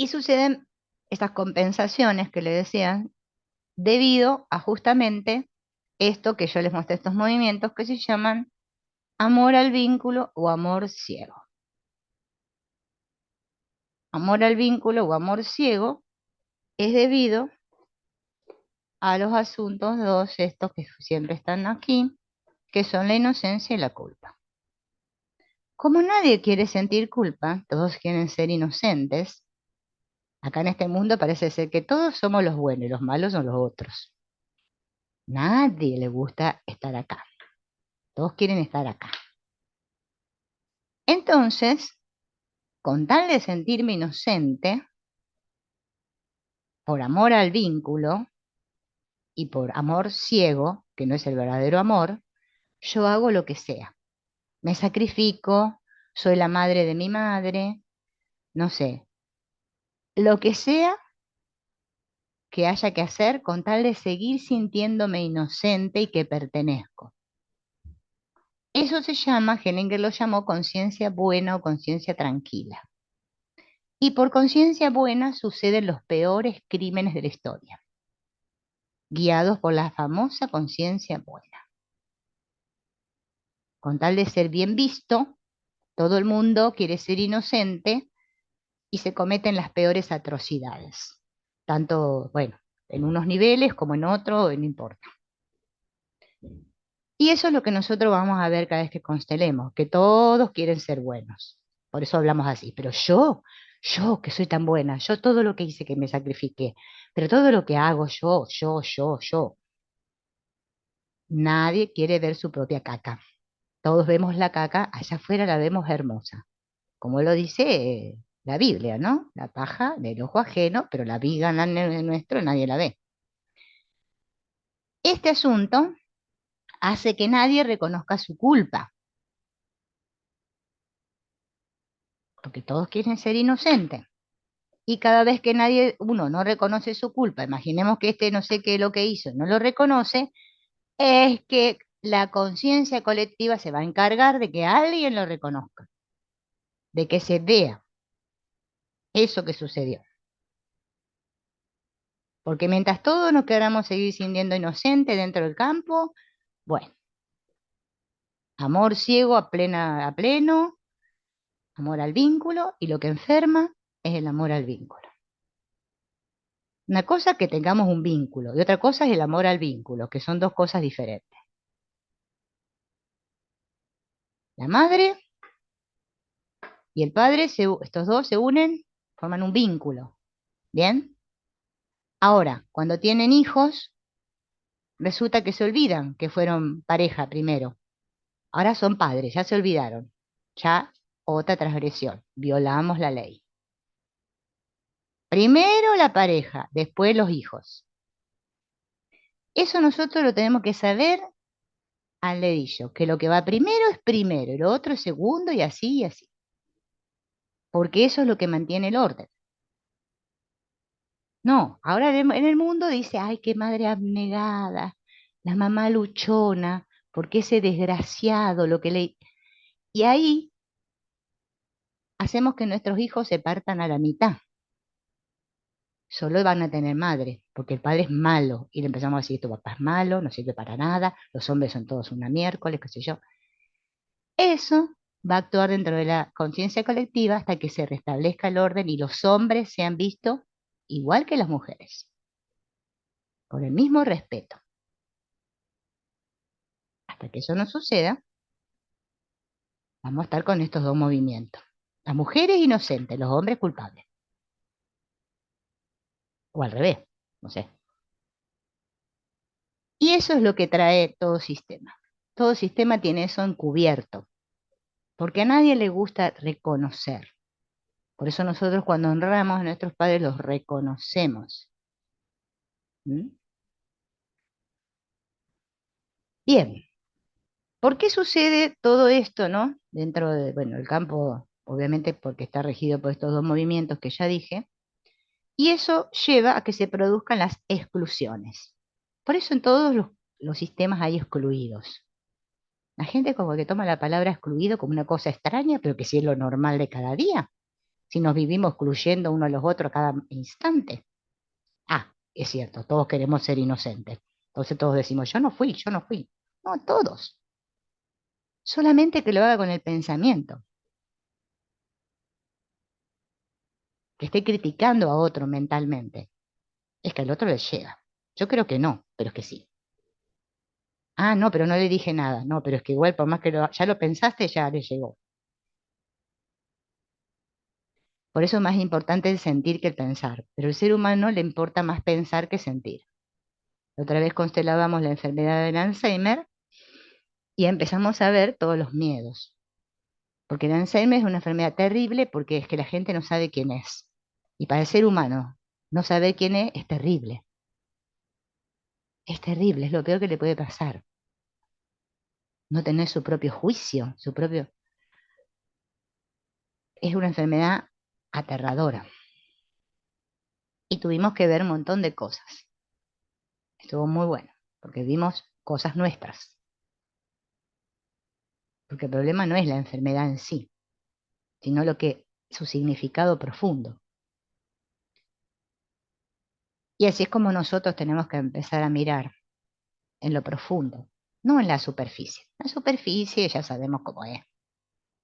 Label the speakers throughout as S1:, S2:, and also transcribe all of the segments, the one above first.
S1: Y suceden estas compensaciones que le decían debido a justamente esto que yo les mostré, estos movimientos que se llaman amor al vínculo o amor ciego. Amor al vínculo o amor ciego es debido a los asuntos dos, estos que siempre están aquí, que son la inocencia y la culpa. Como nadie quiere sentir culpa, todos quieren ser inocentes. Acá en este mundo parece ser que todos somos los buenos y los malos son los otros. Nadie le gusta estar acá. Todos quieren estar acá. Entonces, con tal de sentirme inocente, por amor al vínculo y por amor ciego, que no es el verdadero amor, yo hago lo que sea. Me sacrifico, soy la madre de mi madre, no sé, lo que sea que haya que hacer con tal de seguir sintiéndome inocente y que pertenezco. Eso se llama, Hellinger lo llamó conciencia buena o conciencia tranquila. Y por conciencia buena suceden los peores crímenes de la historia, guiados por la famosa conciencia buena. Con tal de ser bien visto, todo el mundo quiere ser inocente y se cometen las peores atrocidades. Tanto, bueno, en unos niveles como en otros, no importa. Y eso es lo que nosotros vamos a ver cada vez que constelemos, que todos quieren ser buenos. Por eso hablamos así. Pero yo que soy tan buena, yo todo lo que hice que me sacrifiqué, pero todo lo que hago yo. Nadie quiere ver su propia caca. Todos vemos la caca, allá afuera la vemos hermosa. Como lo dice la Biblia, ¿no? La paja del ojo ajeno, pero la viga en el nuestro nadie la ve. Este asunto hace que nadie reconozca su culpa, porque todos quieren ser inocentes. Y cada vez que uno no reconoce su culpa, imaginemos que este no sé qué es lo que hizo, no lo reconoce, es que la conciencia colectiva se va a encargar de que alguien lo reconozca, de que se vea eso que sucedió. Porque mientras todos nos queramos seguir sintiendo inocentes dentro del campo, bueno, amor ciego a pleno, amor al vínculo, y lo que enferma es el amor al vínculo. Una cosa es que tengamos un vínculo y otra cosa es el amor al vínculo, que son dos cosas diferentes. La madre y el padre, estos dos se unen, forman un vínculo. ¿Bien? Ahora, cuando tienen hijos, resulta que se olvidan que fueron pareja primero. Ahora son padres, ya se olvidaron. Ya otra transgresión. Violamos la ley. Primero la pareja, después los hijos. Eso nosotros lo tenemos que saber al dedillo, que lo que va primero es primero, y lo otro es segundo y así y así. Porque eso es lo que mantiene el orden. No, ahora en el mundo dice, ay, qué madre abnegada, la mamá luchona, porque ese desgraciado, lo que le... Y ahí hacemos que nuestros hijos se partan a la mitad. Solo van a tener madre, porque el padre es malo. Y le empezamos a decir, tu papá es malo, no sirve para nada, los hombres son todos una miércoles, qué sé yo. Eso va a actuar dentro de la conciencia colectiva hasta que se restablezca el orden y los hombres sean vistos igual que las mujeres, con el mismo respeto. Hasta que eso no suceda, vamos a estar con estos dos movimientos. Las mujeres inocentes, los hombres culpables. O al revés, no sé. Y eso es lo que trae todo sistema. Todo sistema tiene eso encubierto, porque a nadie le gusta reconocer. Por eso nosotros cuando honramos a nuestros padres los reconocemos. ¿Mm? Bien, ¿por qué sucede todo esto, no? Dentro de, bueno, el campo, obviamente porque está regido por estos dos movimientos que ya dije, y eso lleva a que se produzcan las exclusiones. Por eso en todos los sistemas hay excluidos. La gente como que toma la palabra excluido como una cosa extraña, pero que sí es lo normal de cada día. si nos vivimos excluyendo uno a los otros a cada instante? Ah, es cierto, todos queremos ser inocentes. Entonces todos decimos, yo no fui, yo no fui. No, todos. Solamente que lo haga con el pensamiento, que esté criticando a otro mentalmente. Es que al otro le llega. Yo creo que no, pero es que sí. Ah, no, pero no le dije nada. No, pero es que igual, por más que ya lo pensaste, ya le llegó. Por eso es más importante el sentir que el pensar. Pero al ser humano le importa más pensar que sentir. Otra vez constelábamos la enfermedad del Alzheimer y empezamos a ver todos los miedos. Porque el Alzheimer es una enfermedad terrible porque es que la gente no sabe quién es. Y para el ser humano, no saber quién es terrible. Es terrible, es lo peor que le puede pasar. No tener su propio juicio, su propio... Es una enfermedad aterradora. Y tuvimos que ver un montón de cosas. Estuvo muy bueno, porque vimos cosas nuestras. Porque el problema no es la enfermedad en sí, sino lo que su significado profundo. Y así es como nosotros tenemos que empezar a mirar en lo profundo, no en la superficie. La superficie ya sabemos cómo es.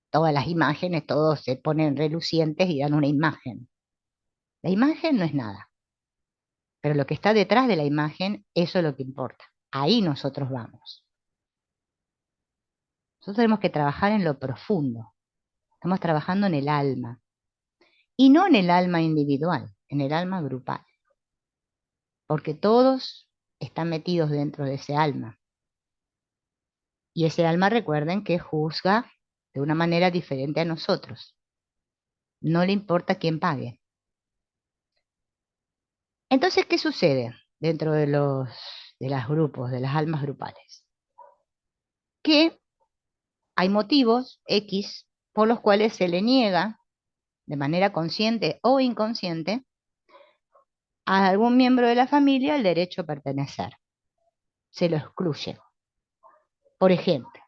S1: Todas las imágenes, todos se ponen relucientes y dan una imagen. La imagen no es nada, pero lo que está detrás de la imagen, eso es lo que importa. Ahí nosotros vamos. Nosotros tenemos que trabajar en lo profundo. Estamos trabajando en el alma. Y no en el alma individual, en el alma grupal. Porque todos están metidos dentro de ese alma. Y ese alma, recuerden que juzga de una manera diferente a nosotros. No le importa quién pague. Entonces, ¿qué sucede dentro de los grupos, de las almas grupales? Que hay motivos X por los cuales se le niega, de manera consciente o inconsciente, a algún miembro de la familia el derecho a pertenecer. Se lo excluye. Por ejemplo,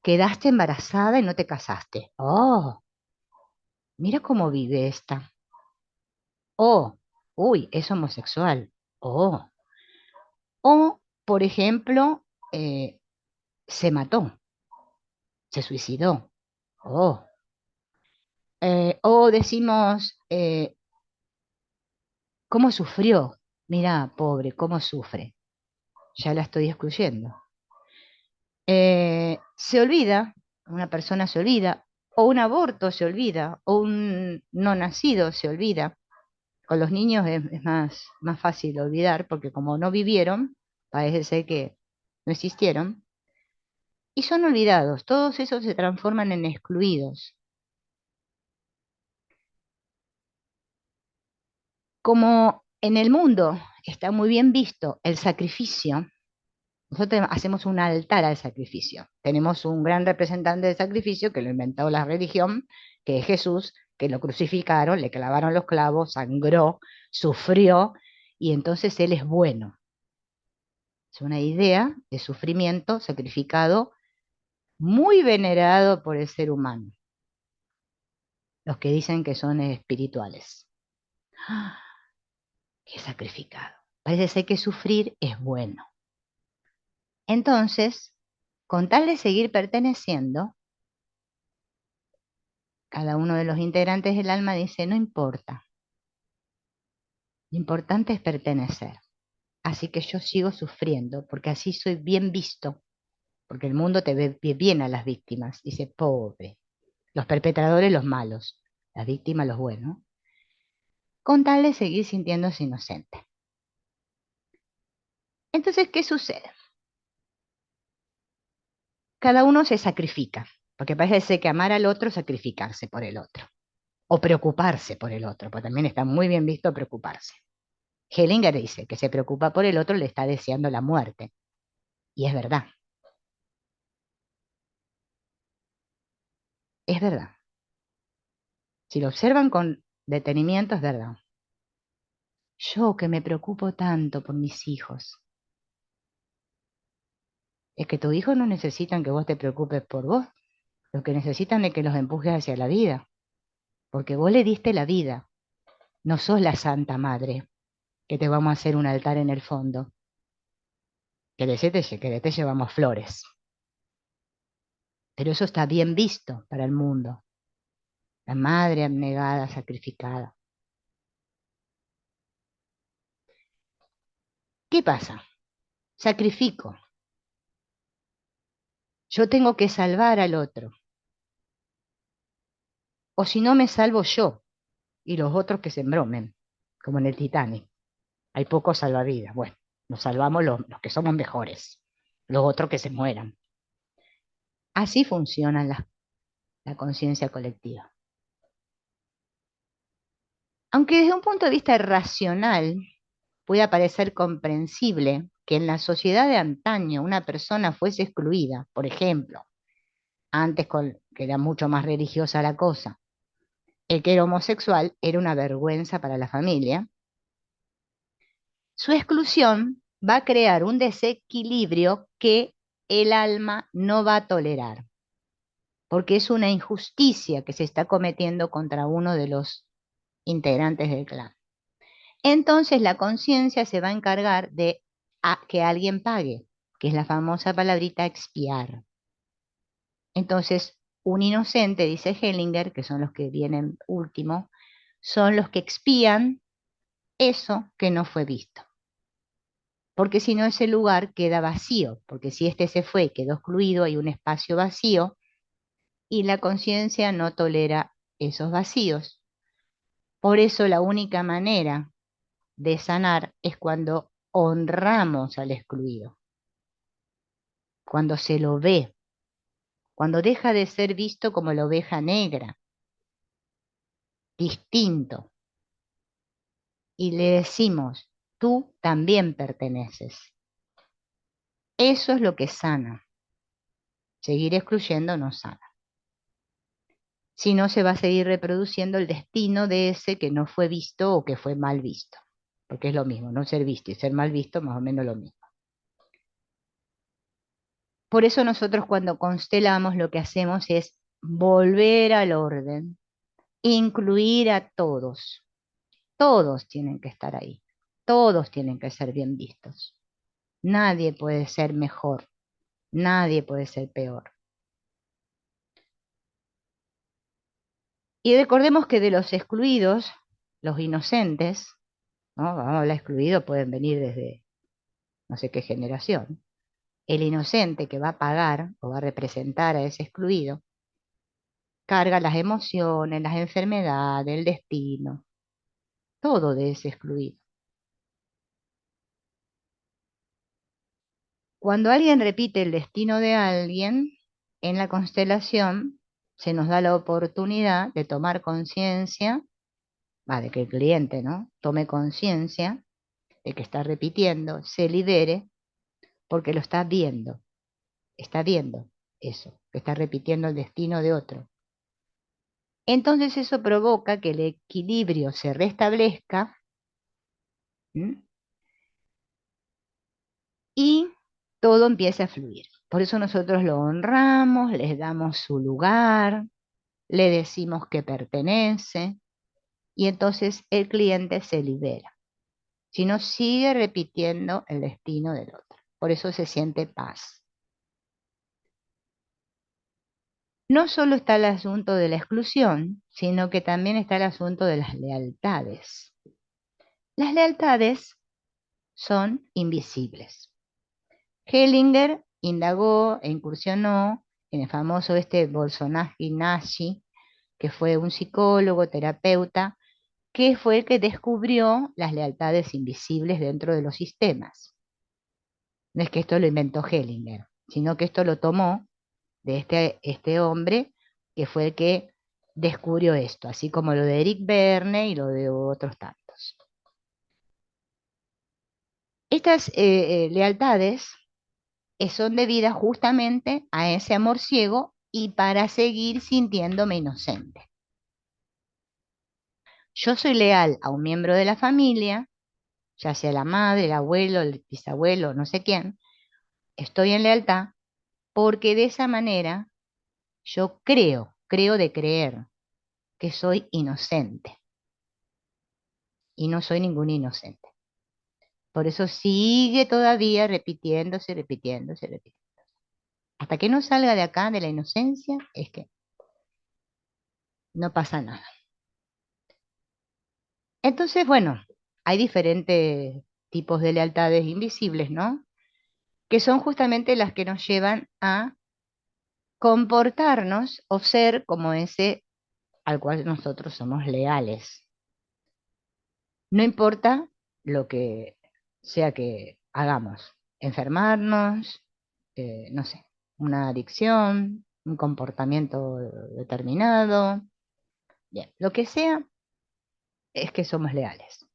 S1: quedaste embarazada y no te casaste. Oh, mira cómo vive esta. Oh, uy, es homosexual. Oh, o, por ejemplo, se mató, se suicidó. Oh, o decimos, ¿cómo sufrió? Mira, pobre, ¿cómo sufre? Ya la estoy excluyendo. Se olvida, una persona se olvida, o un aborto se olvida, o un no nacido se olvida. Con los niños es más fácil olvidar, porque como no vivieron, parece ser que no existieron, y son olvidados. Todos esos se transforman en excluidos. Como en el mundo está muy bien visto el sacrificio, nosotros hacemos un altar al sacrificio. Tenemos un gran representante del sacrificio que lo inventó la religión, que es Jesús, que lo crucificaron, le clavaron los clavos, sangró, sufrió, y entonces Él es bueno. Es una idea de sufrimiento sacrificado muy venerado por el ser humano, los que dicen que son espirituales. ¡Ah! ¡Qué sacrificado! Parece ser que sufrir es bueno. Entonces, con tal de seguir perteneciendo, cada uno de los integrantes del alma dice, no importa, lo importante es pertenecer. Así que yo sigo sufriendo porque así soy bien visto, porque el mundo te ve bien a las víctimas. Dice, pobre, los perpetradores los malos, las víctimas los buenos, con tal de seguir sintiéndose inocente. Entonces, ¿qué sucede? Cada uno se sacrifica, porque parece que amar al otro es sacrificarse por el otro, o preocuparse por el otro, porque también está muy bien visto preocuparse. Hellinger dice que se preocupa por el otro, le está deseando la muerte, y es verdad. Si lo observan con detenimiento, es verdad. Yo que me preocupo tanto por mis hijos, es que tus hijos no necesitan que vos te preocupes por vos, lo que necesitan es que los empujes hacia la vida, porque vos le diste la vida, no sos la Santa Madre, que te vamos a hacer un altar en el fondo, que te llevamos flores. Pero eso está bien visto para el mundo, la madre abnegada, sacrificada. ¿Qué pasa? Sacrifico. Yo tengo que salvar al otro, o si no me salvo yo y los otros que se embromen, como en el Titanic. Hay pocos salvavidas. Bueno, nos salvamos los que somos mejores, los otros que se mueran. Así funciona la conciencia colectiva. Aunque desde un punto de vista racional pueda parecer comprensible que en la sociedad de antaño una persona fuese excluida, por ejemplo, que era mucho más religiosa la cosa, el que era homosexual era una vergüenza para la familia, su exclusión va a crear un desequilibrio que el alma no va a tolerar, porque es una injusticia que se está cometiendo contra uno de los integrantes del clan. Entonces la conciencia se va a encargar de que alguien pague, que es la famosa palabrita expiar. Entonces, un inocente, dice Hellinger, que son los que vienen último, son los que expían eso que no fue visto. Porque si no, ese lugar queda vacío, porque si este se fue y quedó excluido, hay un espacio vacío y la conciencia no tolera esos vacíos. Por eso la única manera de sanar es cuando honramos al excluido, cuando se lo ve, cuando deja de ser visto como la oveja negra, distinto, y le decimos, tú también perteneces. Eso es lo que sana. Seguir excluyendo no sana. Si no, se va a seguir reproduciendo el destino de ese que no fue visto o que fue mal visto. Porque es lo mismo, no ser visto y ser mal visto, más o menos lo mismo. Por eso nosotros cuando constelamos lo que hacemos es volver al orden, incluir a todos. Todos tienen que estar ahí. Todos tienen que ser bien vistos. Nadie puede ser mejor. Nadie puede ser peor. Y recordemos que de los excluidos, los inocentes, ¿no? Vamos a hablar excluidos, pueden venir desde no sé qué generación. El inocente que va a pagar o va a representar a ese excluido, carga las emociones, las enfermedades, el destino, todo de ese excluido. Cuando alguien repite el destino de alguien, en la constelación se nos da la oportunidad de tomar conciencia, de que el cliente, ¿no? Tome conciencia de que está repitiendo, se libere, porque lo está viendo eso, que está repitiendo el destino de otro. Entonces eso provoca que el equilibrio se restablezca. ¿M? Y todo empieza a fluir. Por eso nosotros lo honramos, les damos su lugar, le decimos que pertenece y entonces el cliente se libera. Si no, sigue repitiendo el destino del otro. Por eso se siente paz. No solo está el asunto de la exclusión, sino que también está el asunto de las lealtades. Las lealtades son invisibles. Hellinger indagó e incursionó en el famoso Bolsonaro Nashi, que fue un psicólogo, terapeuta, que fue el que descubrió las lealtades invisibles dentro de los sistemas. No es que esto lo inventó Hellinger, sino que esto lo tomó de este hombre que fue el que descubrió esto, así como lo de Eric Berne y lo de otros tantos. Estas lealtades son debidas justamente a ese amor ciego y para seguir sintiéndome inocente. Yo soy leal a un miembro de la familia, ya sea la madre, el abuelo, el bisabuelo, no sé quién, estoy en lealtad porque de esa manera yo creo de creer, que soy inocente y no soy ningún inocente. Por eso sigue todavía repitiéndose, repitiéndose, repitiéndose. Hasta que no salga de acá, de la inocencia, es que no pasa nada. Entonces, bueno, hay diferentes tipos de lealtades invisibles, ¿no? Que son justamente las que nos llevan a comportarnos o ser como ese al cual nosotros somos leales. No importa lo que sea que hagamos, enfermarnos, no sé, una adicción, un comportamiento determinado, bien, lo que sea es que somos leales.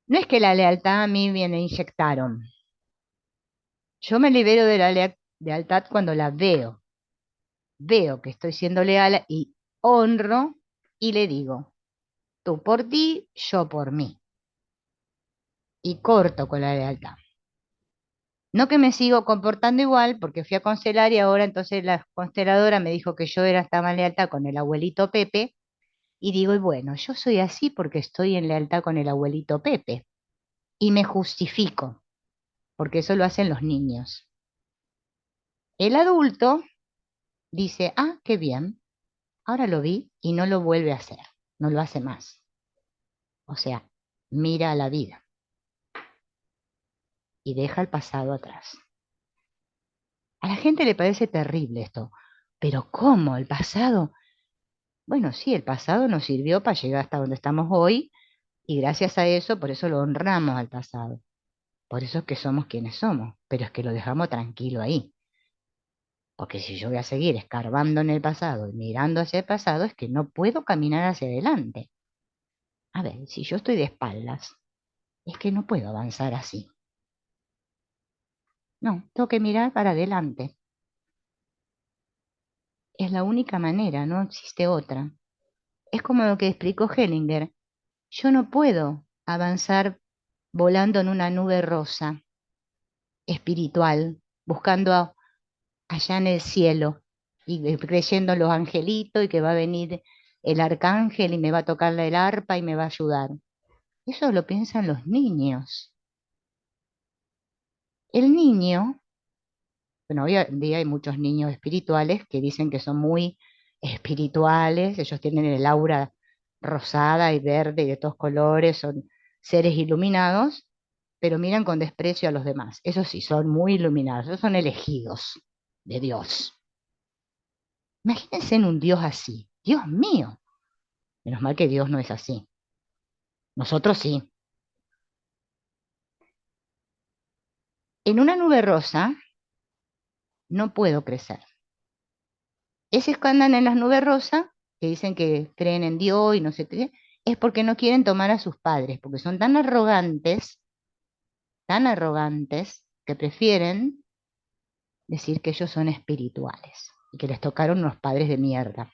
S1: No es que la lealtad a mí me inyectaron. Yo me libero de la lealtad cuando la veo. Veo que estoy siendo leal y honro y le digo, tú por ti, yo por mí. Y corto con la lealtad. No que me sigo comportando igual porque fui a constelar y ahora entonces la consteladora me dijo que yo estaba en lealtad con el abuelito Pepe y digo, y bueno, yo soy así porque estoy en lealtad con el abuelito Pepe y me justifico, porque eso lo hacen los niños. El adulto dice, ah, qué bien, ahora lo vi y no lo vuelve a hacer, no lo hace más. O sea, mira a la vida y deja el pasado atrás. A la gente le parece terrible esto, pero ¿cómo? ¿El pasado? Bueno, sí, el pasado nos sirvió para llegar hasta donde estamos hoy y gracias a eso, por eso lo honramos al pasado. Por eso es que somos quienes somos, pero es que lo dejamos tranquilo ahí. Porque si yo voy a seguir escarbando en el pasado y mirando hacia el pasado, es que no puedo caminar hacia adelante. A ver, si yo estoy de espaldas, es que no puedo avanzar así. No, tengo que mirar para adelante. Es la única manera, no existe otra. Es como lo que explicó Hellinger. Yo no puedo avanzar volando en una nube rosa espiritual, buscando allá en el cielo y creyendo en los angelitos y que va a venir el arcángel y me va a tocar el arpa y me va a ayudar. Eso lo piensan los niños. El niño, bueno, hoy en día hay muchos niños espirituales que dicen que son muy espirituales, ellos tienen el aura rosada y verde y de todos colores, son seres iluminados, pero miran con desprecio a los demás. Eso sí, son muy iluminados, esos son elegidos de Dios. Imagínense en un Dios así. Dios mío. Menos mal que Dios no es así. Nosotros sí. En una nube rosa no puedo crecer. Esos que andan en las nubes rosas, que dicen que creen en Dios y no sé qué, es porque no quieren tomar a sus padres, porque son tan arrogantes, que prefieren decir que ellos son espirituales y que les tocaron unos padres de mierda.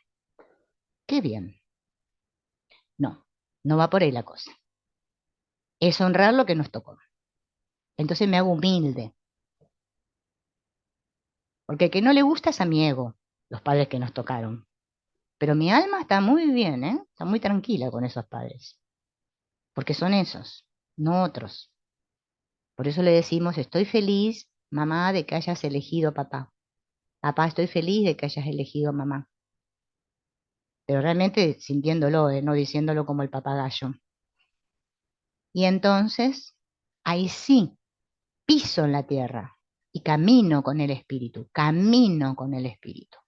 S1: Qué bien. No, no va por ahí la cosa. Es honrar lo que nos tocó. Entonces me hago humilde, porque el que no le gusta es a mi ego, los padres que nos tocaron. Pero mi alma está muy bien, ¿eh? Está muy tranquila con esos padres, porque son esos, no otros. Por eso le decimos, estoy feliz, mamá, de que hayas elegido papá. Papá, estoy feliz de que hayas elegido mamá. Pero realmente sintiéndolo, no diciéndolo como el papagayo. Y entonces, ahí sí, piso en la tierra y camino con el espíritu, camino con el espíritu.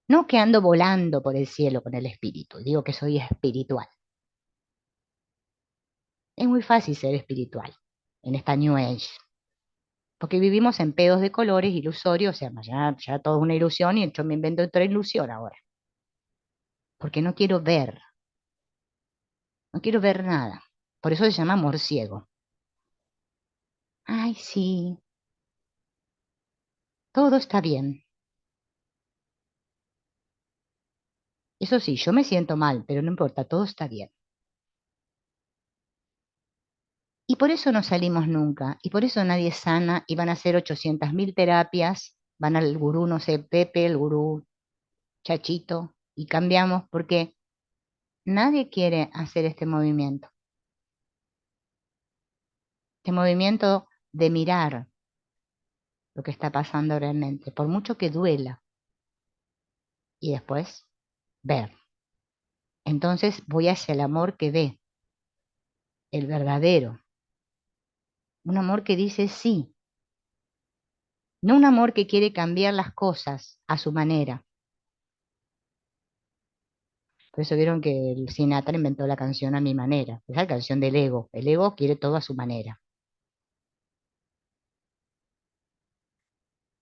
S1: No que ando volando por el cielo con el espíritu, digo que soy espiritual. Es muy fácil ser espiritual en esta New Age, porque vivimos en pedos de colores ilusorios, o sea, ya todo es una ilusión y yo me invento otra ilusión ahora, porque no quiero ver nada. Por eso se llama amor ciego. Ay, sí, todo está bien. Eso sí, yo me siento mal, pero no importa, todo está bien. Y por eso no salimos nunca, y por eso nadie sana, y van a hacer 800.000 terapias, van al gurú, no sé, Pepe, el gurú Chachito, y cambiamos porque nadie quiere hacer este movimiento de mirar lo que está pasando realmente, por mucho que duela, y después ver. Entonces voy hacia el amor que ve, el verdadero, un amor que dice sí, no un amor que quiere cambiar las cosas a su manera. Por eso vieron que el Sinatra inventó la canción a mi manera, es la canción del ego. El ego quiere todo a su manera.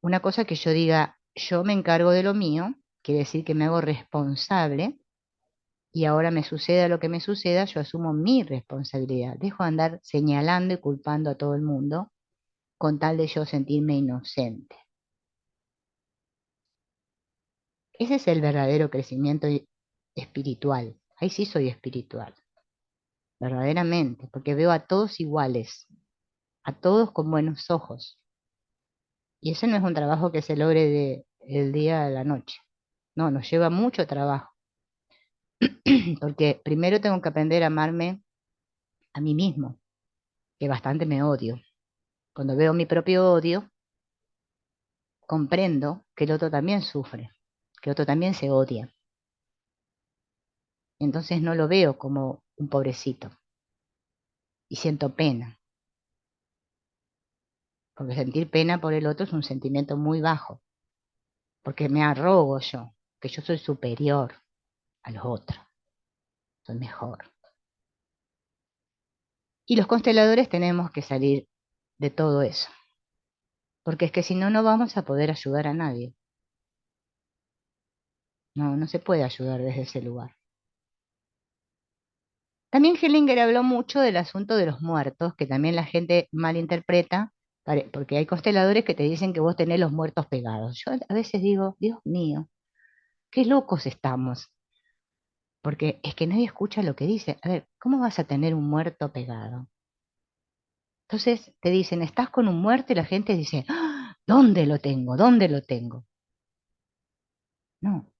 S1: Una cosa que yo diga, yo me encargo de lo mío, quiere decir que me hago responsable y ahora me suceda lo que me suceda, yo asumo mi responsabilidad. Dejo de andar señalando y culpando a todo el mundo con tal de yo sentirme inocente. Ese es el verdadero crecimiento espiritual. Ahí sí soy espiritual, verdaderamente, porque veo a todos iguales, a todos con buenos ojos. Y ese no es un trabajo que se logre de el día a la noche. No, nos lleva mucho trabajo, porque primero tengo que aprender a amarme a mí mismo, que bastante me odio. Cuando veo mi propio odio, comprendo que el otro también sufre, que el otro también se odia. Entonces no lo veo como un pobrecito y siento pena, porque sentir pena por el otro es un sentimiento muy bajo, porque me arrogo yo, que yo soy superior a los otros, soy mejor. Y los consteladores tenemos que salir de todo eso, porque es que si no, no vamos a poder ayudar a nadie. No, no se puede ayudar desde ese lugar. También Hellinger habló mucho del asunto de los muertos, que también la gente malinterpreta, porque hay consteladores que te dicen que vos tenés los muertos pegados. Yo a veces digo, Dios mío, qué locos estamos, porque es que nadie escucha lo que dice. A ver, ¿cómo vas a tener un muerto pegado? Entonces te dicen, estás con un muerto y la gente dice, "¡Ah! ¿Dónde lo tengo? ¿Dónde lo tengo?" No,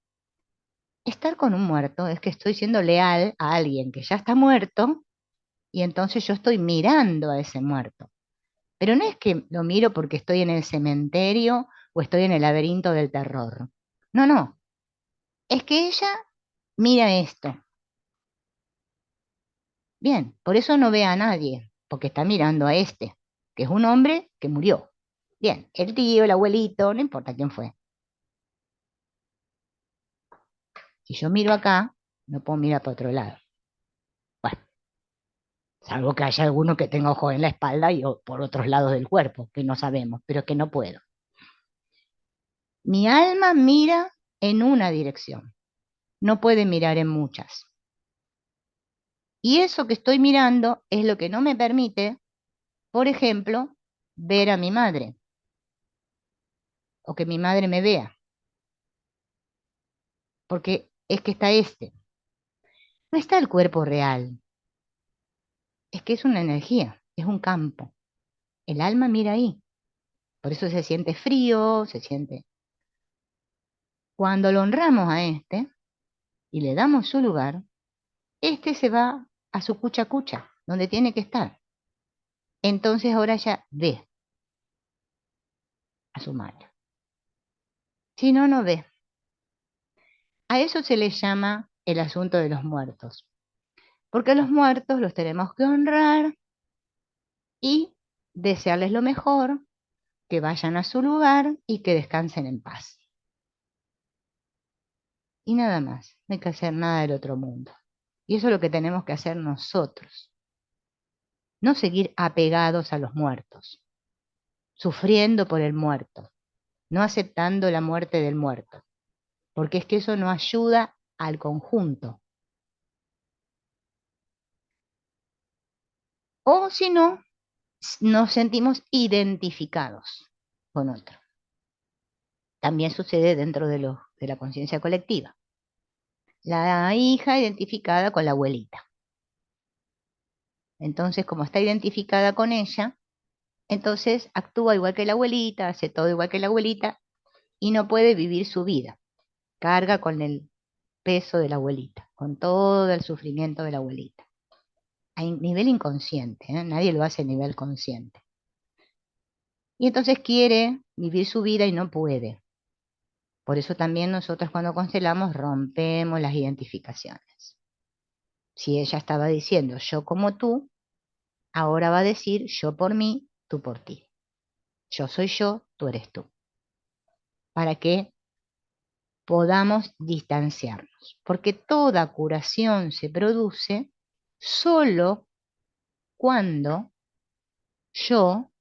S1: estar con un muerto es que estoy siendo leal a alguien que ya está muerto y entonces yo estoy mirando a ese muerto. Pero no es que lo miro porque estoy en el cementerio o estoy en el laberinto del terror. No, no, es que ella mira esto. Bien, por eso no ve a nadie, porque está mirando a este, que es un hombre que murió. Bien, el tío, el abuelito, no importa quién fue. Si yo miro acá, no puedo mirar para otro lado. Bueno, salvo que haya alguno que tenga ojos en la espalda y por otros lados del cuerpo, que no sabemos, pero que no puedo. Mi alma mira en una dirección, no puede mirar en muchas. Y eso que estoy mirando es lo que no me permite, por ejemplo, ver a mi madre o que mi madre me vea, porque es que está este. No está el cuerpo real, es que es una energía, es un campo. El alma mira ahí, por eso se siente frío, se siente. Cuando lo honramos a este y le damos su lugar, este se va a su cucha cucha, donde tiene que estar. Entonces ahora ya ve a su madre. Si no, no ve. A eso se le llama el asunto de los muertos, porque a los muertos los tenemos que honrar y desearles lo mejor, que vayan a su lugar y que descansen en paz. Y nada más, no hay que hacer nada del otro mundo. Y eso es lo que tenemos que hacer nosotros, no seguir apegados a los muertos, sufriendo por el muerto, no aceptando la muerte del muerto, porque es que eso no ayuda al conjunto. O si no, nos sentimos identificados con otro. También sucede dentro de la conciencia colectiva. La hija identificada con la abuelita. Entonces, como está identificada con ella, entonces actúa igual que la abuelita, hace todo igual que la abuelita y no puede vivir su vida. Carga con el peso de la abuelita, con todo el sufrimiento de la abuelita. A nivel inconsciente, ¿eh? Nadie lo hace a nivel consciente. Y entonces quiere vivir su vida y no puede. Por eso también nosotros cuando constelamos rompemos las identificaciones. Si ella estaba diciendo yo como tú, ahora va a decir yo por mí, tú por ti. Yo soy yo, tú eres tú. Para que podamos distanciarnos. Porque toda curación se produce solo cuando yo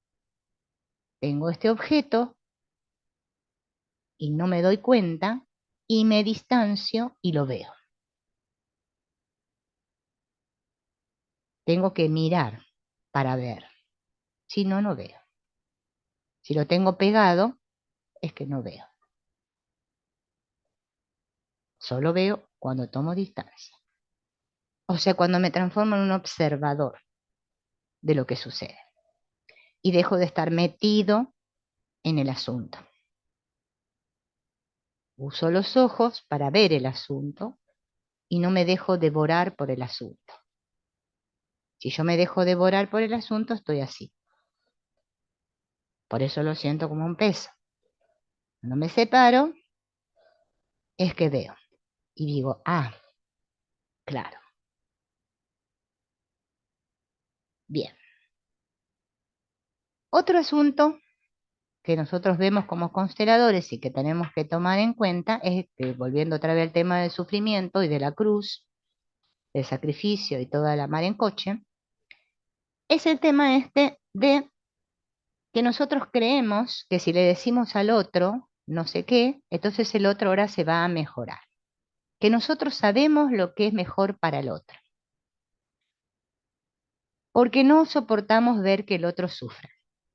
S1: tengo este objeto y no me doy cuenta y me distancio y lo veo. Tengo que mirar para ver. Si no, no veo. Si lo tengo pegado, es que no veo. Solo veo cuando tomo distancia. O sea, cuando me transformo en un observador de lo que sucede y dejo de estar metido en el asunto. Uso los ojos para ver el asunto y no me dejo devorar por el asunto. Si yo me dejo devorar por el asunto, estoy así. Por eso lo siento como un peso. Cuando me separo, es que veo y digo, ah, claro, bien. Otro asunto que nosotros vemos como consteladores y que tenemos que tomar en cuenta es que, volviendo otra vez al tema del sufrimiento y de la cruz, del sacrificio y toda la mar en coche, es el tema este de que nosotros creemos que si le decimos al otro no sé qué, entonces el otro ahora se va a mejorar. Que nosotros sabemos lo que es mejor para el otro, porque no soportamos ver que el otro sufra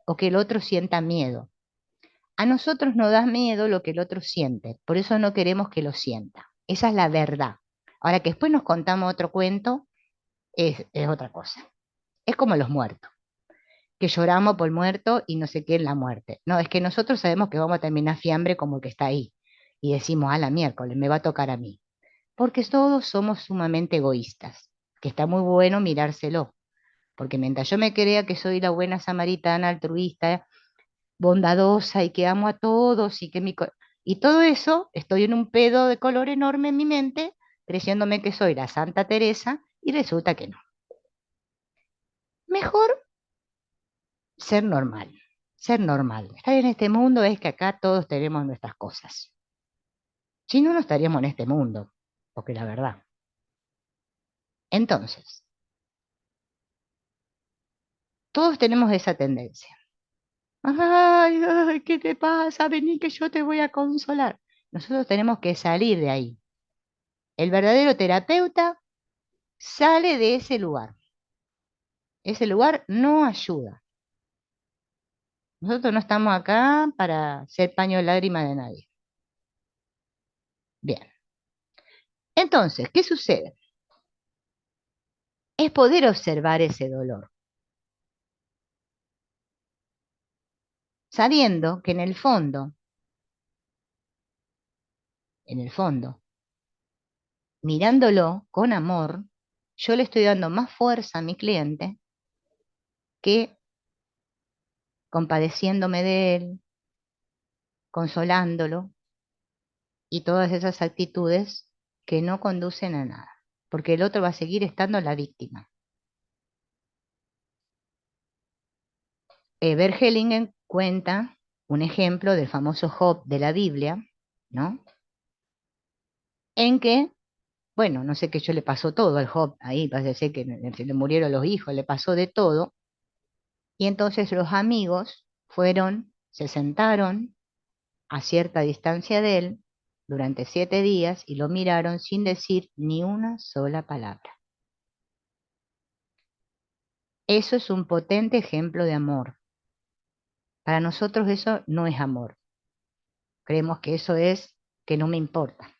S1: o que el otro sienta miedo. A nosotros nos da miedo lo que el otro siente, por eso no queremos que lo sienta. Esa es la verdad. Ahora que después nos contamos otro cuento, es otra cosa. Es como los muertos, que lloramos por el muerto y no sé qué en la muerte. No, es que nosotros sabemos que vamos a terminar fiambre como el que está ahí. Y decimos, a la miércoles, me va a tocar a mí. Porque todos somos sumamente egoístas, que está muy bueno mirárselo. Porque mientras yo me crea que soy la buena samaritana, altruista, bondadosa y que amo a todos y todo eso, estoy en un pedo de color enorme en mi mente, creyéndome que soy la Santa Teresa y resulta que no. Mejor ser normal, ser normal. Estar en este mundo es que acá todos tenemos nuestras cosas. Si no, no estaríamos en este mundo, porque la verdad. Entonces, todos tenemos esa tendencia. Ay, ay, ¿qué te pasa? Vení que yo te voy a consolar. Nosotros tenemos que salir de ahí. El verdadero terapeuta sale de ese lugar. Ese lugar no ayuda. Nosotros no estamos acá para ser paño de lágrima de nadie. Bien. Entonces, ¿qué sucede? Es poder observar ese dolor, sabiendo que en el fondo, mirándolo con amor, yo le estoy dando más fuerza a mi cliente que compadeciéndome de él, consolándolo y todas esas actitudes que no conducen a nada, porque el otro va a seguir estando la víctima. Bert Hellinger cuenta un ejemplo del famoso Job de la Biblia, ¿no? En que, bueno, no sé qué yo le pasó todo al Job, ahí parece que se le murieron los hijos, le pasó de todo, y entonces los amigos fueron, se sentaron a cierta distancia de él durante 7 días y lo miraron sin decir ni una sola palabra. Eso es un potente ejemplo de amor. Para nosotros eso no es amor. Creemos que eso es que no me importa.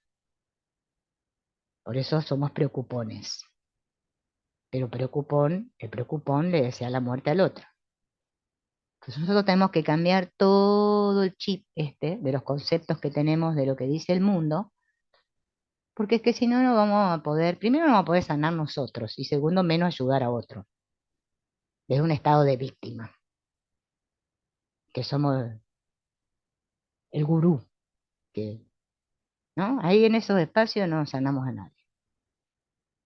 S1: Por eso somos preocupones. Pero el preocupón le desea la muerte al otro. Entonces nosotros tenemos que cambiar todo el chip este de los conceptos que tenemos de lo que dice el mundo porque es que si no, no vamos a poder, primero no vamos a poder sanar nosotros y segundo, menos ayudar a otro, desde un estado de víctima, que somos el gurú, que, ¿no? Ahí en esos espacios no sanamos a nadie.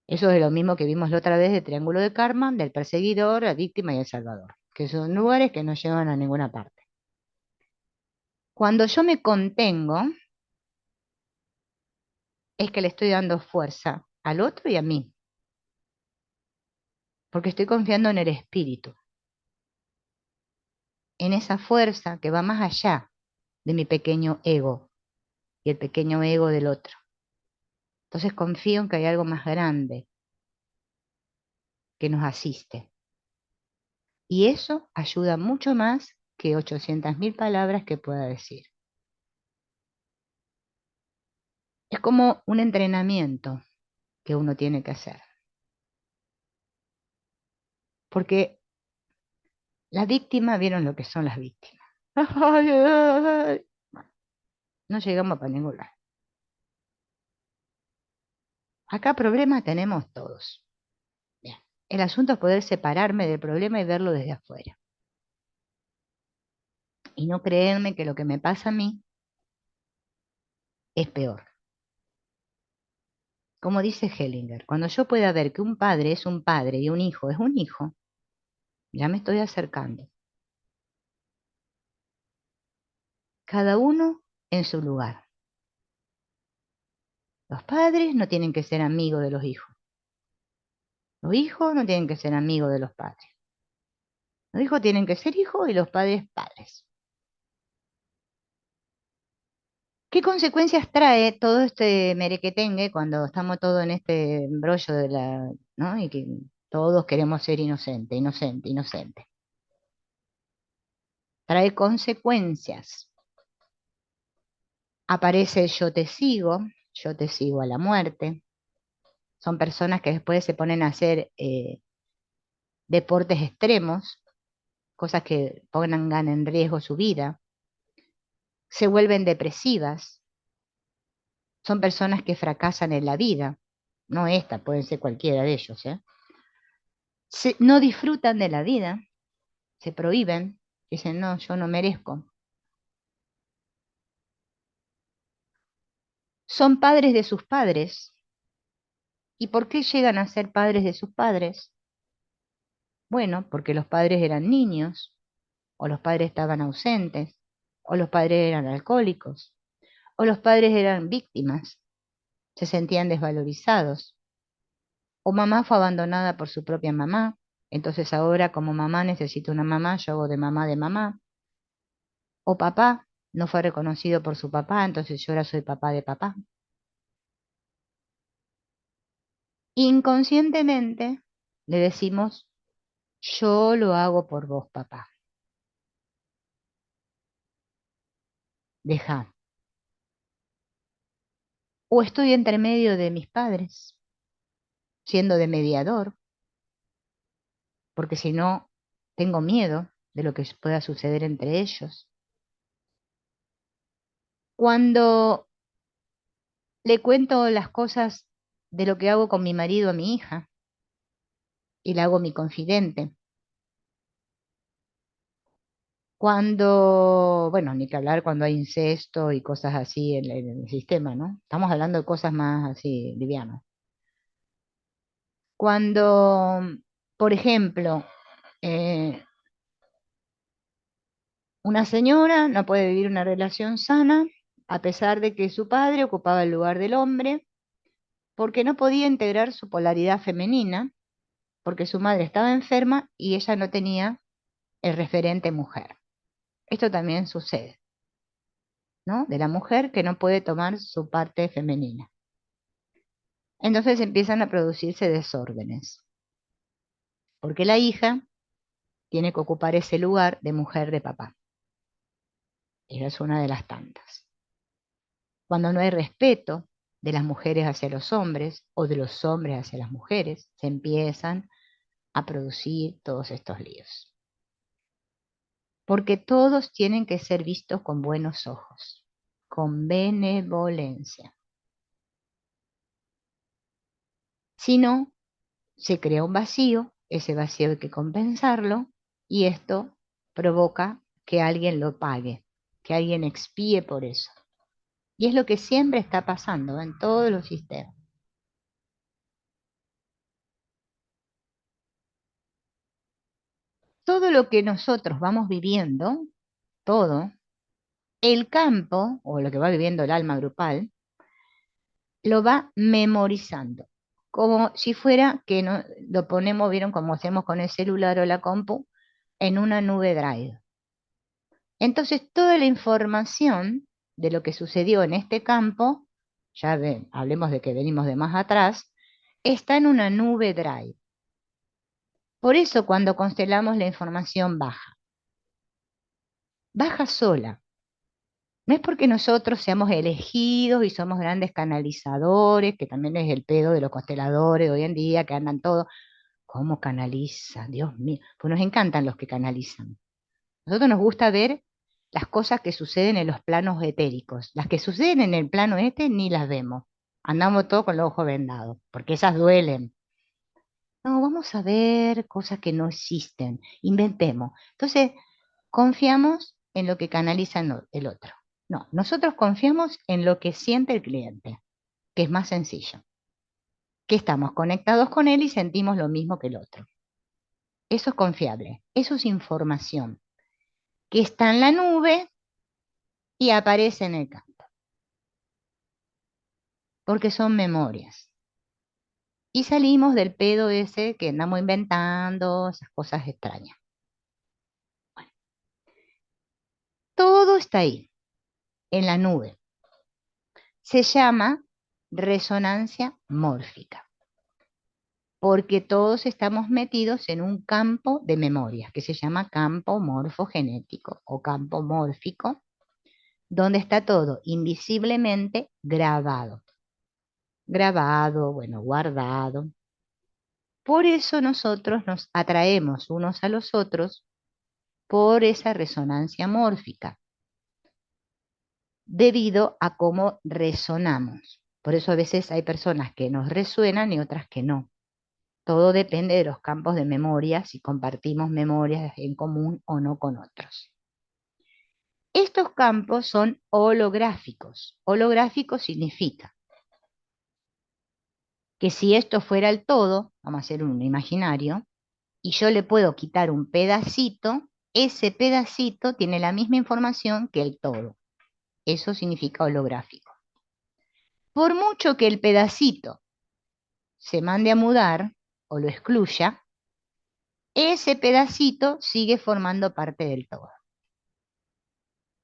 S1: Eso es lo mismo que vimos la otra vez de Triángulo de Karma, del perseguidor, la víctima y el salvador, que son lugares que no llevan a ninguna parte. Cuando yo me contengo, es que le estoy dando fuerza al otro y a mí, porque estoy confiando en el espíritu, en esa fuerza que va más allá de mi pequeño ego y el pequeño ego del otro. Entonces confío en que hay algo más grande que nos asiste. Y eso ayuda mucho más que 800.000 palabras que pueda decir. Es como un entrenamiento que uno tiene que hacer. Porque las víctimas vieron lo que son las víctimas. Ay, ay, ay. Bueno, no llegamos para ningún lado. Acá problemas tenemos todos. Bien. El asunto es poder separarme del problema y verlo desde afuera. Y no creerme que lo que me pasa a mí es peor. Como dice Hellinger, cuando yo pueda ver que un padre es un padre y un hijo es un hijo, ya me estoy acercando. Cada uno en su lugar. Los padres no tienen que ser amigos de los hijos. Los hijos no tienen que ser amigos de los padres. Los hijos tienen que ser hijos y los padres padres. ¿Qué consecuencias trae todo este merequetengue cuando estamos todos en este embrollo de la, ¿no? Y que todos queremos ser inocente, inocente, inocente. Trae consecuencias. Aparece el yo te sigo a la muerte. Son personas que después se ponen a hacer deportes extremos, cosas que pongan en riesgo su vida. Se vuelven depresivas. Son personas que fracasan en la vida. No esta, pueden ser cualquiera de ellos, ¿eh? No disfrutan de la vida, se prohíben, dicen, no, yo no merezco. Son padres de sus padres. ¿Y por qué llegan a ser padres de sus padres? Bueno, porque los padres eran niños, o los padres estaban ausentes, o los padres eran alcohólicos, o los padres eran víctimas, se sentían desvalorizados, o mamá fue abandonada por su propia mamá, entonces ahora como mamá necesito una mamá, yo hago de mamá, o papá no fue reconocido por su papá, entonces yo ahora soy papá de papá. Inconscientemente le decimos, yo lo hago por vos, papá, deja. O estoy entre medio de mis padres, siendo de mediador, porque si no, tengo miedo de lo que pueda suceder entre ellos. Cuando le cuento las cosas de lo que hago con mi marido a mi hija y la hago mi confidente. Cuando, bueno, ni que hablar cuando hay incesto y cosas así en el sistema, ¿no? Estamos hablando de cosas más así livianas. Cuando, por ejemplo, eh, una señora no puede vivir una relación sana a pesar de que su padre ocupaba el lugar del hombre porque no podía integrar su polaridad femenina, porque su madre estaba enferma y ella no tenía el referente mujer. Esto también sucede, ¿no? De la mujer que no puede tomar su parte femenina. Entonces empiezan a producirse desórdenes, porque la hija tiene que ocupar ese lugar de mujer de papá. Esa es una de las tantas. Cuando no hay respeto de las mujeres hacia los hombres o de los hombres hacia las mujeres, se empiezan a producir todos estos líos. Porque todos tienen que ser vistos con buenos ojos, con benevolencia. no, se crea un vacío, ese vacío hay que compensarlo y esto provoca que alguien lo pague, que alguien expíe por eso. Y es lo que siempre está pasando en todos los sistemas. Todo lo que nosotros vamos viviendo, todo, el campo, o lo que va viviendo el alma grupal, lo va memorizando, como si fuera que no, lo ponemos, vieron como hacemos con el celular o la compu, en una nube Drive. Entonces, toda la información de lo que sucedió en este campo, ya ven, hablemos de que venimos de más atrás, está en una nube Drive. Por eso cuando constelamos la información baja, baja sola. No es porque nosotros seamos elegidos y somos grandes canalizadores, que también es el pedo de los consteladores de hoy en día, que andan todos, ¿cómo canalizan? Dios mío, pues nos encantan los que canalizan. A nosotros nos gusta ver las cosas que suceden en los planos etéricos. Las que suceden en el plano este ni las vemos. Andamos todos con los ojos vendados, porque esas duelen. No, vamos a ver cosas que no existen, inventemos. Entonces, confiamos en lo que canaliza el otro. No, nosotros confiamos en lo que siente el cliente, que es más sencillo, que estamos conectados con él y sentimos lo mismo que el otro. Eso es confiable, eso es información, que está en la nube y aparece en el campo, porque son memorias. Y salimos del pedo ese que andamos inventando, esas cosas extrañas. Todo está ahí, en la nube. Se llama resonancia mórfica, porque todos estamos metidos en un campo de memorias que se llama campo morfogenético o campo mórfico, donde está todo invisiblemente grabado. Grabado, bueno, guardado. Por eso nosotros nos atraemos unos a los otros por esa resonancia mórfica, debido a cómo resonamos. Por eso a veces hay personas que nos resuenan y otras que no. Todo depende de los campos de memoria, si compartimos memorias en común o no con otros. Estos campos son holográficos. Holográfico significa que si esto fuera el todo, vamos a hacer un imaginario, y yo le puedo quitar un pedacito, ese pedacito tiene la misma información que el todo. Eso significa holográfico. Por mucho que el pedacito se mande a mudar o lo excluya, ese pedacito sigue formando parte del todo.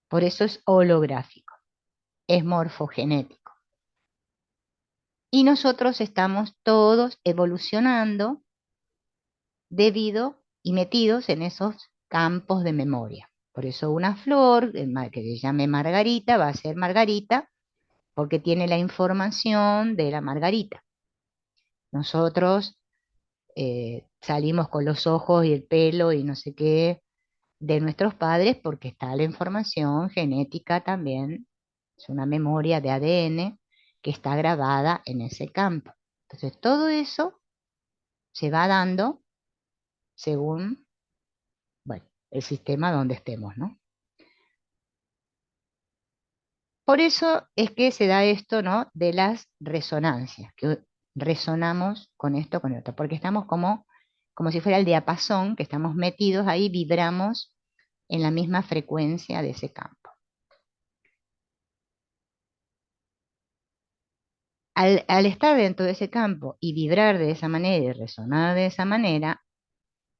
S1: Por eso es holográfico, es morfogenético. Y nosotros estamos todos evolucionando debido y metidos en esos campos de memoria. Por eso una flor que se llame Margarita va a ser Margarita porque tiene la información de la Margarita. Nosotros salimos con los ojos y el pelo y no sé qué de nuestros padres porque está la información genética también, es una memoria de ADN que está grabada en ese campo. Entonces todo eso se va dando según, bueno, el sistema donde estemos, ¿no? Por eso es que se da esto, ¿no? De las resonancias, que resonamos con esto, con esto, porque estamos como si fuera el diapasón, que estamos metidos ahí, vibramos en la misma frecuencia de ese campo. Al estar dentro de ese campo y vibrar de esa manera y resonar de esa manera,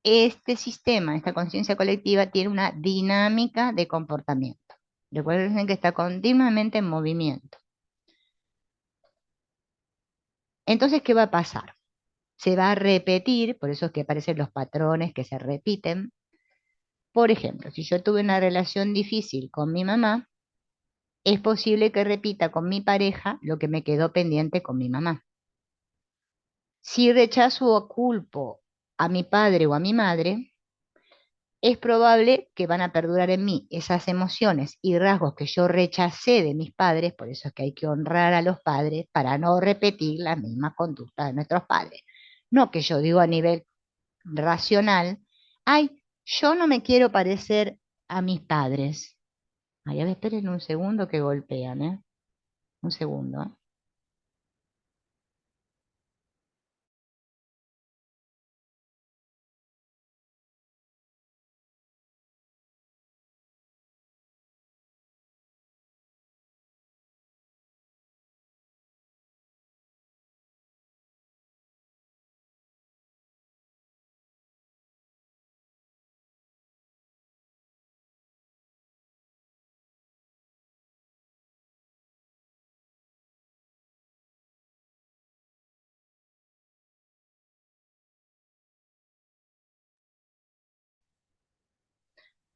S1: este sistema, esta conciencia colectiva, tiene una dinámica de comportamiento. Recuerden que está continuamente en movimiento. Entonces, ¿qué va a pasar? Se va a repetir, por eso es que aparecen los patrones que se repiten. Por ejemplo, si yo tuve una relación difícil con mi mamá, es posible que repita con mi pareja lo que me quedó pendiente con mi mamá. Si rechazo o culpo a mi padre o a mi madre, es probable que van a perdurar en mí esas emociones y rasgos que yo rechacé de mis padres, por eso es que hay que honrar a los padres para no repetir la misma conducta de nuestros padres. No que yo digo a nivel racional, ay, yo no me quiero parecer a mis padres. Ay, a ver, esperen un segundo que golpean, ¿eh? Un segundo. ¿Eh?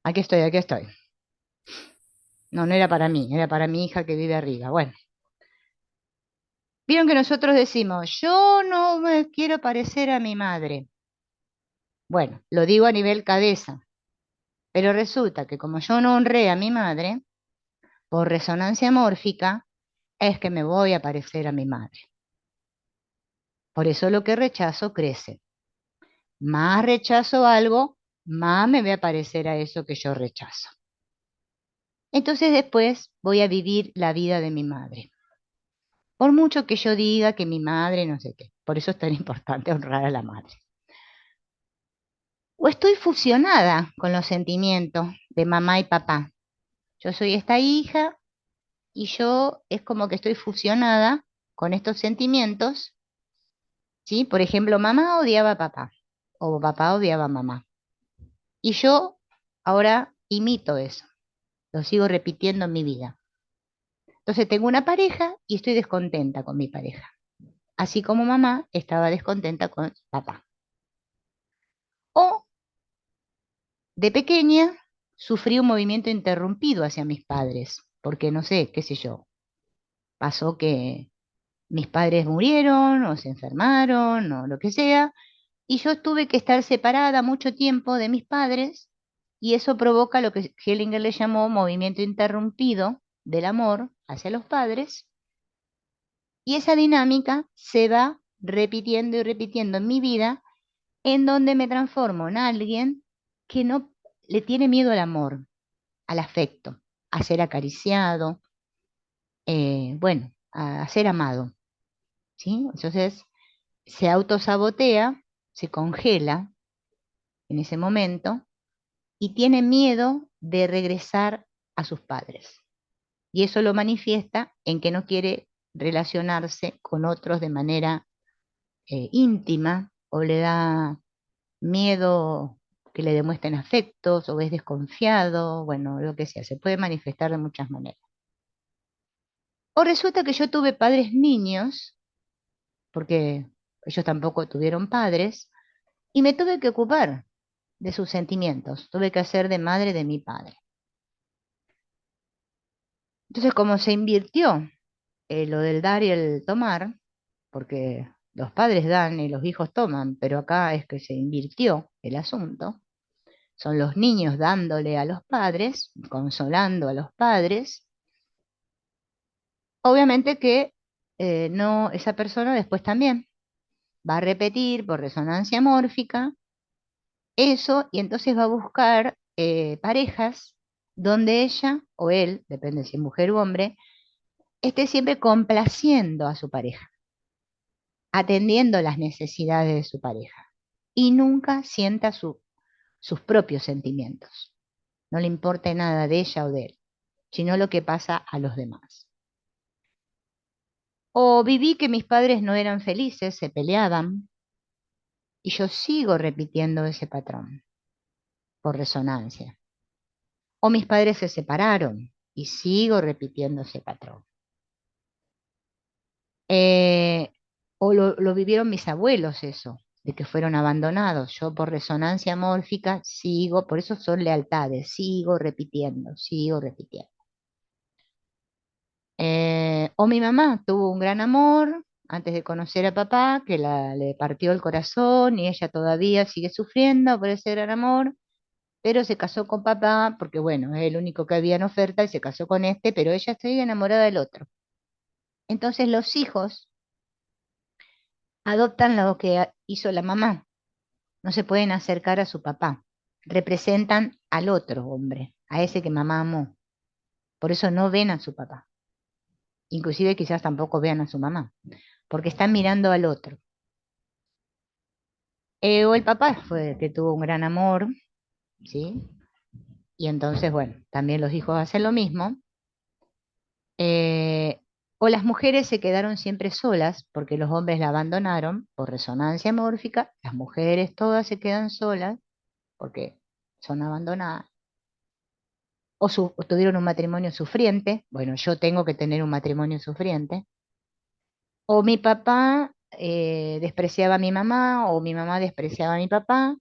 S1: Aquí estoy, aquí estoy. No, no era para mí, era para mi hija que vive arriba. Bueno, vieron que nosotros decimos, yo no me quiero parecer a mi madre. Bueno, lo digo a nivel cabeza, pero resulta que como yo no honré a mi madre, por resonancia mórfica, es que me voy a parecer a mi madre. Por eso lo que rechazo crece. Más rechazo algo, más me voy a parecer a eso que yo rechazo. Entonces después voy a vivir la vida de mi madre. Por mucho que yo diga que mi madre no sé qué. Por eso es tan importante honrar a la madre. O estoy fusionada con los sentimientos de mamá y papá. Yo soy esta hija y yo es como que estoy fusionada con estos sentimientos, ¿sí? Por ejemplo, mamá odiaba a papá o papá odiaba a mamá. Y yo ahora imito eso, lo sigo repitiendo en mi vida. Entonces tengo una pareja y estoy descontenta con mi pareja, así como mamá estaba descontenta con papá. O de pequeña sufrí un movimiento interrumpido hacia mis padres, porque no sé, qué sé yo, pasó que mis padres murieron o se enfermaron o lo que sea, y yo tuve que estar separada mucho tiempo de mis padres y eso provoca lo que Hellinger le llamó movimiento interrumpido del amor hacia los padres y esa dinámica se va repitiendo y repitiendo en mi vida en donde me transformo en alguien que no le tiene miedo al amor, al afecto, a ser acariciado, bueno, a ser amado, ¿sí? Entonces se autosabotea, se congela en ese momento y tiene miedo de regresar a sus padres. Y eso lo manifiesta en que no quiere relacionarse con otros de manera íntima o le da miedo que le demuestren afectos o es desconfiado, bueno, lo que sea, se puede manifestar de muchas maneras. O resulta que yo tuve padres niños, porque ellos tampoco tuvieron padres, y me tuve que ocupar de sus sentimientos, tuve que hacer de madre de mi padre. Entonces, como se invirtió lo del dar y el tomar, porque los padres dan y los hijos toman, pero acá es que se invirtió el asunto, son los niños dándole a los padres, consolando a los padres, obviamente que no, esa persona después también va a repetir por resonancia mórfica eso y entonces va a buscar parejas donde ella o él, depende si es mujer u hombre, esté siempre complaciendo a su pareja, atendiendo las necesidades de su pareja y nunca sienta sus propios sentimientos. No le importe nada de ella o de él, sino lo que pasa a los demás. O viví que mis padres no eran felices, se peleaban, y yo sigo repitiendo ese patrón por resonancia. O mis padres se separaron y sigo repitiendo ese patrón. Eh, o lo vivieron mis abuelos eso, de que fueron abandonados. Yo por resonancia mórfica sigo, por eso son lealtades, sigo repitiendo, sigo repitiendo. O mi mamá tuvo un gran amor antes de conocer a papá, que le partió el corazón y ella todavía sigue sufriendo por ese gran amor. pero se casó con papá porque, bueno, es el único que había en oferta y se casó con este, pero ella está enamorada del otro. Entonces los hijos adoptan lo que hizo la mamá, no se pueden acercar a su papá, representan al otro hombre, a ese que mamá amó, por eso no ven a su papá, inclusive quizás tampoco vean a su mamá, porque están mirando al otro. O el papá fue que tuvo un gran amor, ¿sí? Y entonces, bueno, también los hijos hacen lo mismo. Eh, o las mujeres se quedaron siempre solas porque los hombres la abandonaron por resonancia mórfica, las mujeres todas se quedan solas porque son abandonadas. O tuvieron un matrimonio sufriente, bueno, yo tengo que tener un matrimonio sufriente. O mi papá despreciaba a mi mamá, o mi mamá despreciaba a mi papá,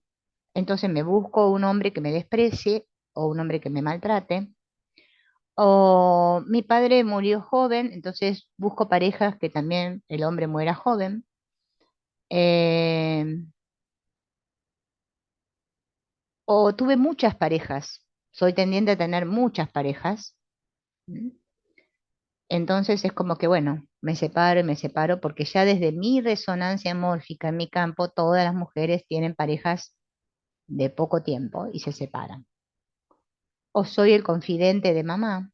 S1: entonces me busco un hombre que me desprecie o un hombre que me maltrate. O mi padre murió joven, entonces busco parejas que también el hombre muera joven. Eh, o tuve muchas parejas, soy tendiente a tener muchas parejas. ¿Mm? Entonces es como que, bueno, me separo y me separo porque ya desde mi resonancia mórfica en mi campo, todas las mujeres tienen parejas de poco tiempo y se separan. O soy el confidente de mamá,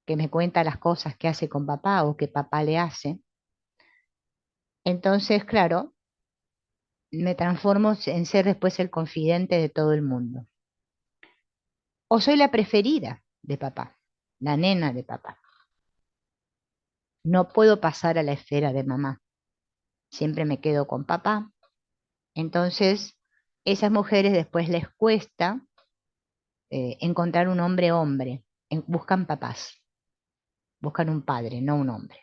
S1: que me cuenta las cosas que hace con papá o que papá le hace. Entonces, claro, me transformo en ser después el confidente de todo el mundo. O soy la preferida de papá, la nena de papá. No puedo pasar a la esfera de mamá. Siempre me quedo con papá. Entonces, esas mujeres después les cuesta encontrar un hombre hombre. Buscan papás, buscan un padre, no un hombre.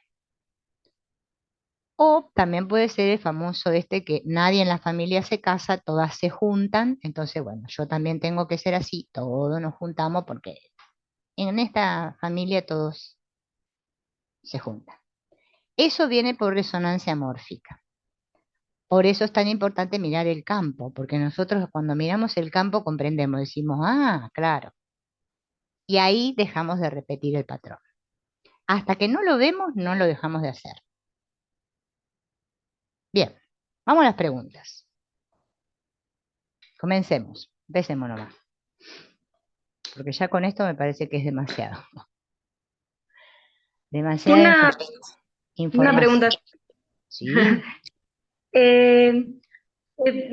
S1: O también puede ser el famoso este que nadie en la familia se casa, todas se juntan. Entonces, bueno, yo también tengo que ser así, todos nos juntamos porque en esta familia todos se juntan. Eso viene por resonancia mórfica. Por eso es tan importante mirar el campo, porque nosotros cuando miramos el campo comprendemos, decimos, ah, claro, y ahí dejamos de repetir el patrón. Hasta que no lo vemos, no lo dejamos de hacer. Bien, vamos a las preguntas. Comencemos, empecemos nomás, porque ya con esto me parece que es demasiado. Demasiada
S2: Una, una
S1: información.
S2: pregunta.
S1: Sí,
S2: Eh,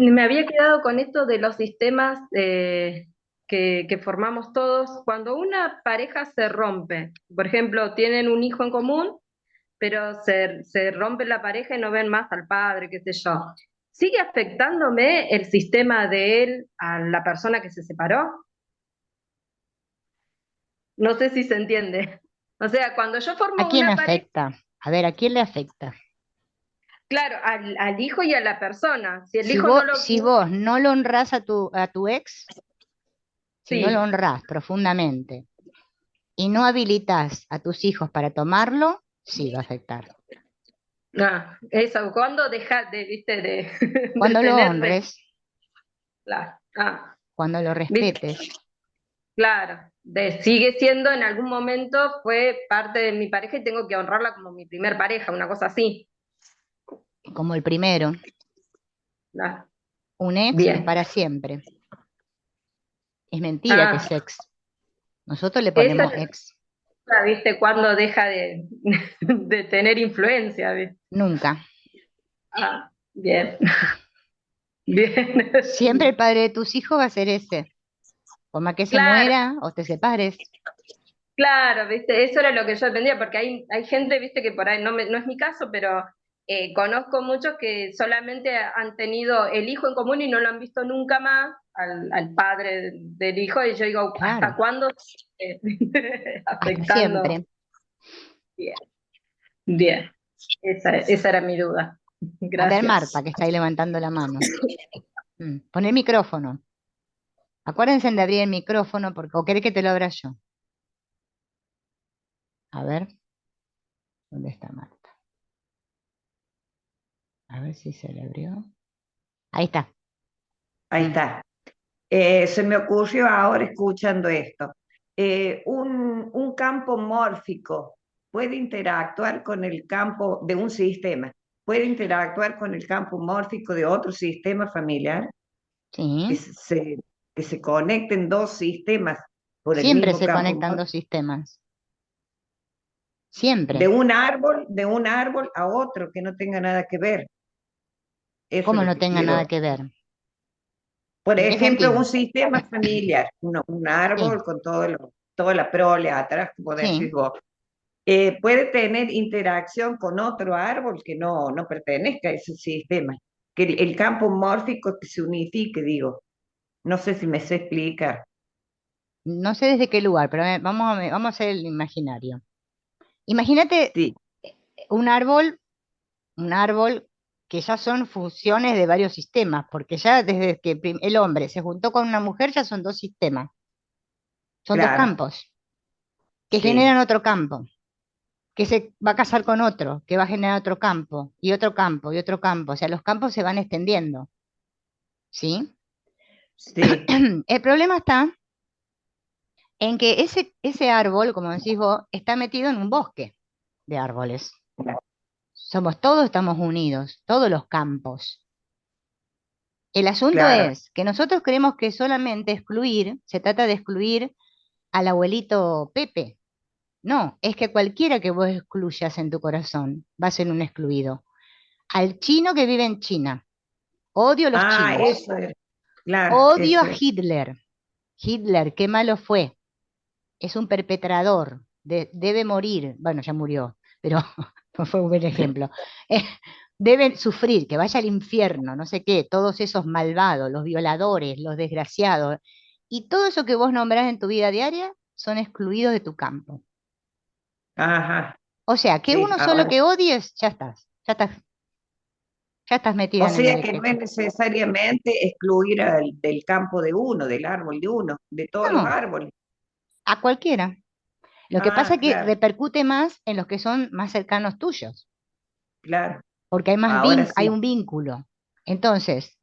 S2: Me había quedado con esto de los sistemas que formamos todos. Cuando una pareja se rompe, por ejemplo, tienen un hijo en común, pero se rompe la pareja y no ven más al padre, qué sé yo. ¿Sigue afectándome el sistema de él a la persona que se separó? No sé si se entiende. O sea, cuando yo
S1: ¿a
S2: formo
S1: quién
S2: una pareja,
S1: afecta? A ver, ¿a quién le afecta?
S2: claro, al hijo y a la persona. Si el hijo no lo...
S1: Si vos no lo honrás a tu ex, si no lo
S2: Sí.
S1: honrás profundamente y no habilitas a tus hijos para tomarlo, sí va a afectar.
S2: Ah, eso, ¿cuándo deja de, viste, de, de
S1: Cuando lo
S2: tener
S1: honres, cuando lo
S2: viste,
S1: respetes,
S2: claro, sigue siendo en algún momento fue parte de mi pareja y tengo que honrarla como mi primer pareja, una cosa así.
S1: como el primero,
S2: Ah,
S1: un ex es
S2: bien.
S1: para siempre. Es mentira que
S2: Ah,
S1: es ex. Nosotros le
S2: esa
S1: ponemos
S2: es
S1: ex.
S2: la, viste, cuando deja de, de tener influencia, ¿viste?
S1: Nunca.
S2: Ah, bien, bien.
S1: Siempre el padre de tus hijos va a ser ese. Por más que se
S2: Claro,
S1: muera o te separes.
S2: claro, viste, eso era lo que yo entendía, porque hay gente, viste, que por ahí no es mi caso, pero conozco muchos que solamente han tenido el hijo en común y no lo han visto nunca más al padre del hijo, y yo digo, ¿hasta
S1: Claro,
S2: cuándo
S1: hasta
S2: afectando?
S1: siempre.
S2: Bien, bien, esa era mi duda.
S1: A ver,
S2: Gracias.
S1: Marta, que está ahí levantando la mano. Pon el micrófono. Acuérdense de abrir el micrófono porque o querés que te lo abra yo. A ver, ¿dónde está Marta? A ver si se le abrió. Ahí está.
S3: Ahí está. Se me ocurrió ahora escuchando esto. Un campo mórfico puede interactuar con el campo de un sistema, puede interactuar con el campo mórfico de otro sistema familiar, que
S1: Sí,
S3: se, que se conecten dos sistemas por el
S1: siempre
S3: mismo
S1: se
S3: campo
S1: conectan dos
S3: mórfico,
S1: sistemas, siempre.
S3: de un árbol a otro que no tenga nada que ver. Eso es
S1: ¿Cómo
S3: lo
S1: no
S3: que
S1: tenga nada
S3: quiero.
S1: que ver?
S3: Por
S1: ¿En qué
S3: ejemplo,
S1: sentido?
S3: un sistema familiar, un
S1: Sí,
S3: árbol con toda la prole atrás, como decís
S1: sí.
S3: vos, puede tener interacción con otro árbol que no pertenezca a ese sistema. Que el campo mórfico que se unifique, digo. No sé si me sé explicar.
S1: No sé desde qué lugar, pero vamos a hacer el imaginario. Imagínate
S3: Sí,
S1: un árbol que ya son funciones de varios sistemas, porque ya desde que el hombre se juntó con una mujer ya son dos sistemas, son dos
S3: claro,
S1: campos que
S3: sí,
S1: generan otro campo, que se va a casar con otro, que va a generar otro campo, y otro campo, y otro campo. O sea, los campos se van extendiendo, ¿sí?
S3: sí,
S1: El problema está en que ese árbol, como decís vos, está metido en un bosque de árboles. Somos todos, estamos unidos, todos los campos. El asunto
S3: claro.
S1: es que nosotros creemos que solamente excluir, se trata de excluir al abuelito Pepe. No, es que cualquiera que vos excluyas en tu corazón va a ser un excluido. Al chino que vive en China, odio a los
S3: Ah,
S1: chinos,
S3: eso es, claro,
S1: odio a
S3: eso es.
S1: Hitler. Hitler, qué malo fue, es un perpetrador, debe morir. Bueno, ya murió, pero no fue un buen ejemplo. Eh, deben sufrir, que vaya al infierno, no sé qué, todos esos malvados, los violadores, los desgraciados, y todo eso que vos nombrás en tu vida diaria son excluidos de tu campo.
S3: Ajá,
S1: O sea, que
S3: sí,
S1: uno solo
S3: ahora.
S1: que odies, ya estás
S3: O
S1: metida en el
S3: sea que no es
S1: espectro.
S3: necesariamente excluir del campo de uno, del árbol de uno, de todos los
S1: No,
S3: árboles.
S1: a cualquiera. Lo que pasa
S3: Ah,
S1: es que
S3: claro,
S1: repercute más en los que son más cercanos tuyos,
S3: claro,
S1: porque hay
S3: ahora
S1: hay
S3: sí,
S1: un vínculo. Entonces,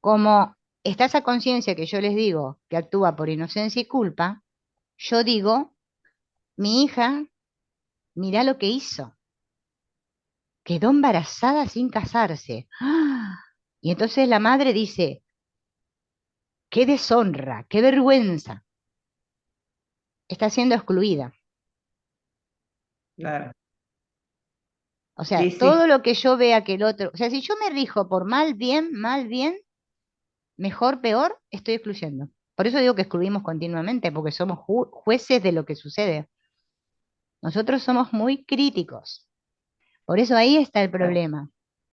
S1: como está esa conciencia que yo les digo que actúa por inocencia y culpa, yo digo, mi hija, mirá lo que hizo, quedó embarazada sin casarse. ¡Ah! Y entonces la madre dice, qué deshonra, qué vergüenza, está siendo excluida.
S3: claro.
S1: O
S3: Sí,
S1: sea, todo
S3: sí,
S1: lo que yo vea que el otro, o sea, si yo me rijo por mal, bien, mejor, peor, estoy excluyendo. Por eso digo que excluimos continuamente, porque somos jueces de lo que sucede. Nosotros somos muy críticos. Por eso ahí está el
S3: claro.
S1: problema.